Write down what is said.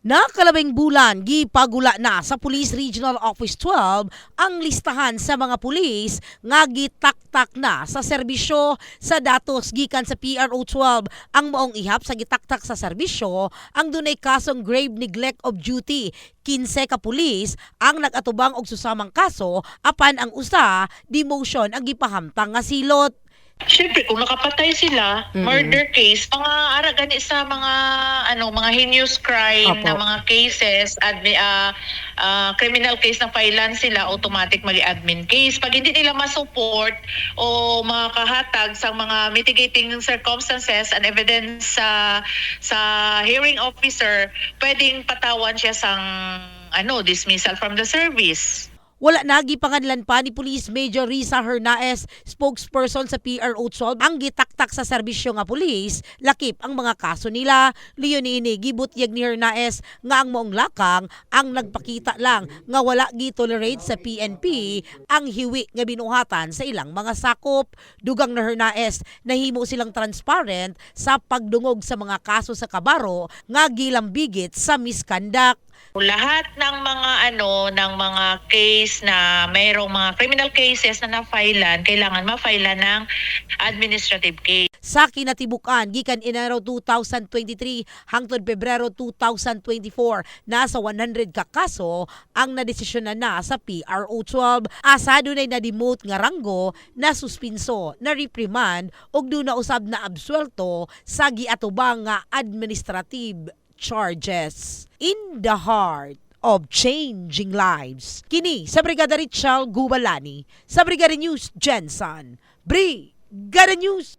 Nakalabing bulan, gipagula na sa Police Regional Office 12 ang listahan sa mga pulis nga gitaktak na sa serbisyo sa datos gikan sa PRO 12. Ang maong ihap sa gitaktak sa serbisyo ang dunay kasong grave neglect of duty. 15 ka pulis ang nag-atubang og susamang kaso apan ang usa demotion ang gipahamtang nga silot. Siyempre, kung nakapatay sila, murder case, mga gani sa mga heinous crime Opo. na mga cases, criminal case na filean sila, automatic mali-admin case. Pag hindi nila ma-support o makahatag sa mga mitigating circumstances and evidence sa hearing officer, pwedeng patawan siya sang dismissal from the service. Wala nagipanganlan pa ni Police Major Risa Hernaez, spokesperson sa PRO 12, ang gitaktak sa serbisyo nga pulis, lakip ang mga kaso nila. Leonini, gibutyag ni Hernaez nga ang moong lakang ang nagpakita lang nga wala gi-tolerate sa PNP ang hiwi nga binuhatan sa ilang mga sakop. Dugang na Hernaez, nahimo silang transparent sa pagdungog sa mga kaso sa kabaro nga gilambigit sa misconduct. Lahat ng mga case na mayroong mga criminal cases na na-filean, kailangan ma-filean ng administrative case. Sa kinatibukan, gikan Enero 2023 hangtod Pebrero 2024, nasa 100 ka kaso ang nadesisyonan na sa PRO 12. Asado na na-demote nga ranggo, na suspinso, na reprimand, ug duna usab na absuelto sa giatubang nga administrative charges. In the heart of changing lives. Kini sa Brigada Richal Gubalani, sa Brigada News Jensen. Brigada News!